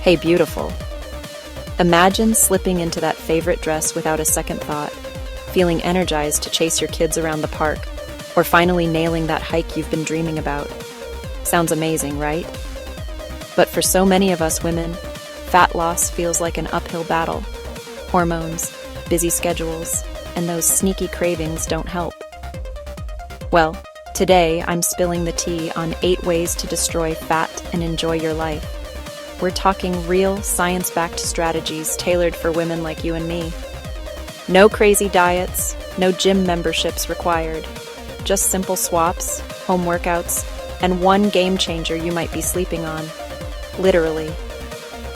Hey, beautiful. Imagine slipping into that favorite dress without a second thought, feeling energized to chase your kids around the park, or finally nailing that hike you've been dreaming about. Sounds amazing, right? But for so many of us women, fat loss feels like an uphill battle. Hormones, busy schedules, and those sneaky cravings don't help. Well, today I'm spilling the tea on 8 ways to destroy fat and enjoy your life. We're talking real, science-backed strategies tailored for women like you and me. No crazy diets, no gym memberships required. Just simple swaps, home workouts, and one game changer you might be sleeping on. Literally.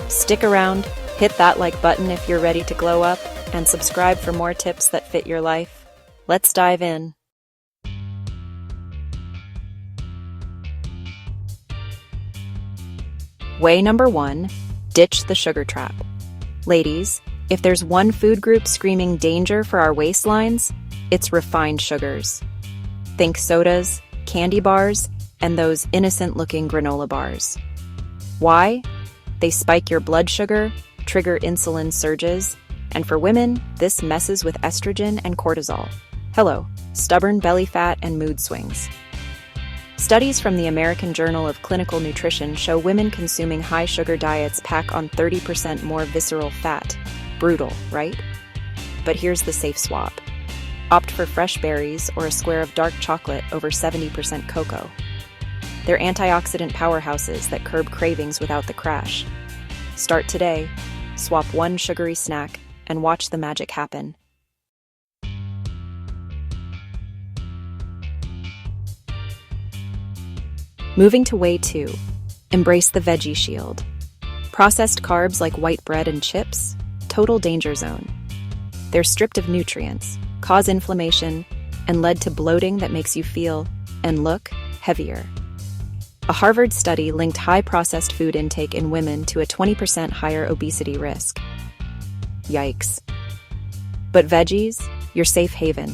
Stick around, hit that like button if you're ready to glow up, and subscribe for more tips that fit your life. Let's dive in. Way number 1, ditch the sugar trap. Ladies, if there's one food group screaming danger for our waistlines, it's refined sugars. Think sodas, candy bars, and those innocent-looking granola bars. Why? They spike your blood sugar, trigger insulin surges, and for women, this messes with estrogen and cortisol. Hello, stubborn belly fat and mood swings. Studies from the American Journal of Clinical Nutrition show women consuming high-sugar diets pack on 30% more visceral fat. Brutal, right? But here's the safe swap. Opt for fresh berries or a square of dark chocolate over 70% cocoa. They're antioxidant powerhouses that curb cravings without the crash. Start today, swap one sugary snack, and watch the magic happen. Moving to way 2, embrace the veggie shield. Processed carbs like white bread and chips, total danger zone. They're stripped of nutrients, cause inflammation, and lead to bloating that makes you feel, and look, heavier. A Harvard study linked high processed food intake in women to a 20% higher obesity risk. Yikes. But veggies, your safe haven.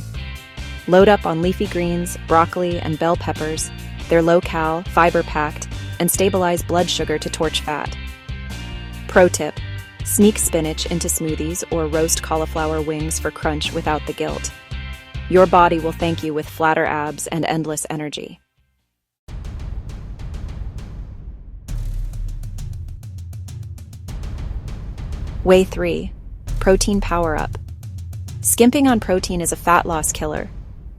Load up on leafy greens, broccoli, and bell peppers. They're low-cal, fiber-packed, and stabilize blood sugar to torch fat. Pro tip, sneak spinach into smoothies or roast cauliflower wings for crunch without the guilt. Your body will thank you with flatter abs and endless energy. Way 3, protein power-up. Skimping on protein is a fat loss killer,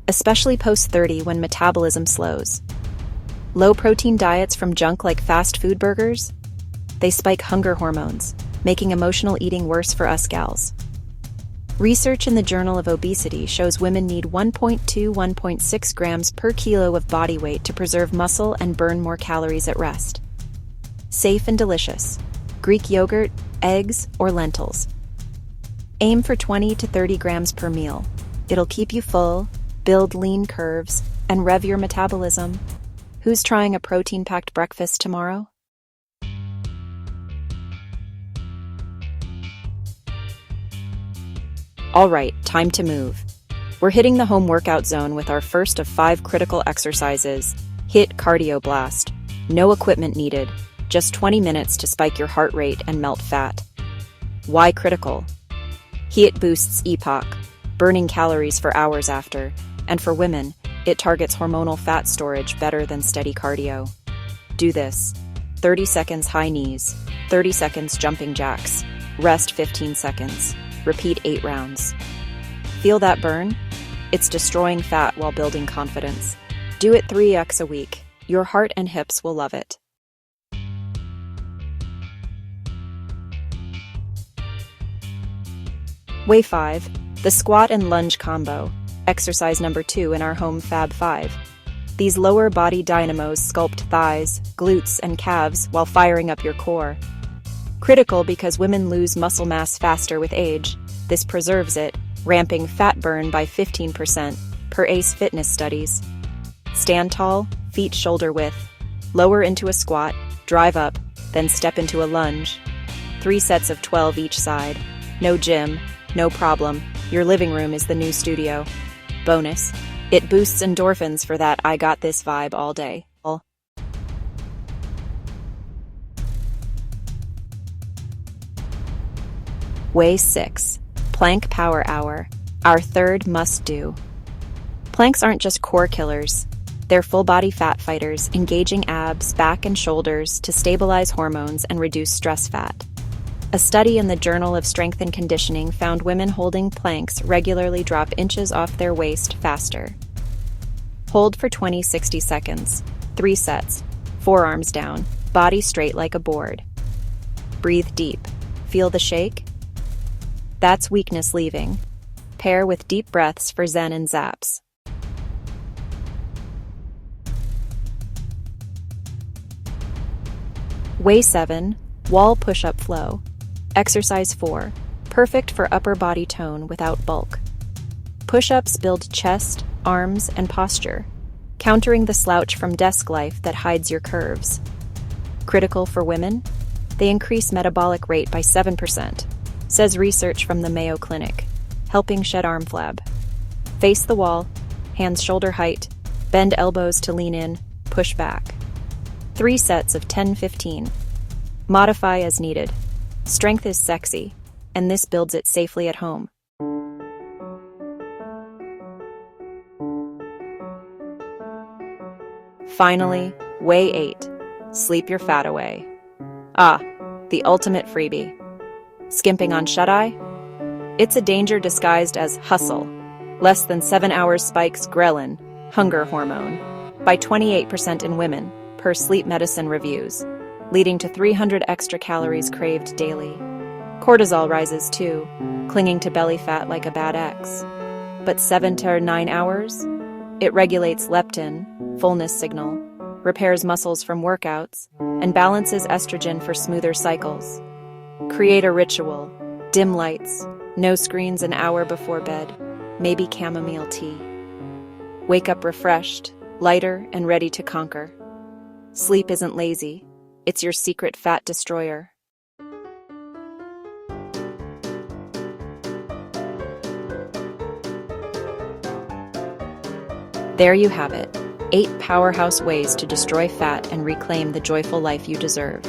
especially post-30 when metabolism slows. Low-protein diets from junk like fast food burgers? They spike hunger hormones, making emotional eating worse for us gals. Research in the Journal of Obesity shows women need 1.2–1.6 grams per kilo of body weight to preserve muscle and burn more calories at rest. Safe and delicious. Greek yogurt, eggs, or lentils. Aim for 20 to 30 grams per meal. It'll keep you full, build lean curves, and rev your metabolism. Who's trying a protein-packed breakfast tomorrow? All right, time to move. We're hitting the home workout zone with our first of 5 critical exercises, HIIT Cardio Blast. No equipment needed, just 20 minutes to spike your heart rate and melt fat. Why critical? HIIT boosts EPOC, burning calories for hours after, and for women, it targets hormonal fat storage better than steady cardio. Do this. 30 seconds high knees, 30 seconds jumping jacks, rest 15 seconds, repeat 8 rounds. Feel that burn? It's destroying fat while building confidence. Do it 3x a week. Your heart and hips will love it. Way 5, the squat and lunge combo. Exercise number 2 in our home Fab 5. These lower body dynamos sculpt thighs, glutes, and calves while firing up your core. Critical because women lose muscle mass faster with age. This preserves it, ramping fat burn by 15%, per ACE fitness studies. Stand tall, feet shoulder width. Lower into a squat, drive up, then step into a lunge. 3 sets of 12 each side. No gym, no problem. Your living room is the new studio. Bonus, it boosts endorphins for that I got this vibe all day. Way 6. Plank Power Hour, our third must-do. Planks aren't just core killers. They're full-body fat fighters, engaging abs, back, and shoulders to stabilize hormones and reduce stress fat. A study in the Journal of Strength and Conditioning found women holding planks regularly drop inches off their waist faster. Hold for 20-60 seconds. 3 sets. Forearms down, body straight like a board. Breathe deep. Feel the shake? That's weakness leaving. Pair with deep breaths for zen and zaps. Way 7. Wall push-up flow. Exercise 4. Perfect for upper body tone without bulk. Push-ups build chest, arms, and posture, countering the slouch from desk life that hides your curves. Critical for women? They increase metabolic rate by 7%, says research from the Mayo Clinic, helping shed arm flab. Face the wall, hands shoulder height, bend elbows to lean in, push back. 3 sets of 10-15. Modify as needed. Strength is sexy, and this builds it safely at home. Finally, way 8. Sleep your fat away. Ah, the ultimate freebie. Skimping on shut-eye? It's a danger disguised as hustle. Less than 7 hours spikes ghrelin, hunger hormone, by 28% in women, per sleep medicine reviews, leading to 300 extra calories craved daily. Cortisol rises too, clinging to belly fat like a bad ex. But 7 to 9 hours? It regulates leptin, fullness signal, repairs muscles from workouts, and balances estrogen for smoother cycles. Create a ritual. Dim lights, no screens an hour before bed, maybe chamomile tea. Wake up refreshed, lighter, and ready to conquer. Sleep isn't lazy. It's your secret fat destroyer. There you have it. 8 powerhouse ways to destroy fat and reclaim the joyful life you deserve.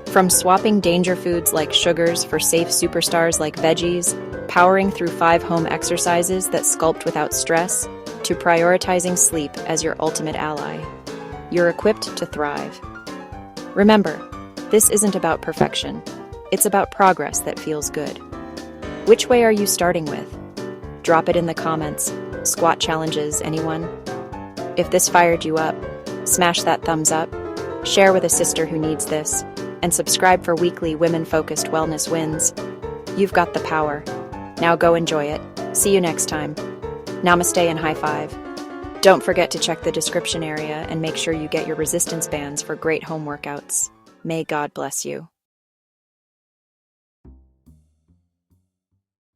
From swapping danger foods like sugars for safe superstars like veggies, powering through 5 home exercises that sculpt without stress, to prioritizing sleep as your ultimate ally. You're equipped to thrive. Remember, this isn't about perfection. It's about progress that feels good. Which way are you starting with? Drop it in the comments. Squat challenges, anyone? If this fired you up, smash that thumbs up, share with a sister who needs this, and subscribe for weekly women-focused wellness wins. You've got the power. Now go enjoy it. See you next time. Namaste and high five. Don't forget to check the description area and make sure you get your resistance bands for great home workouts. May God bless you.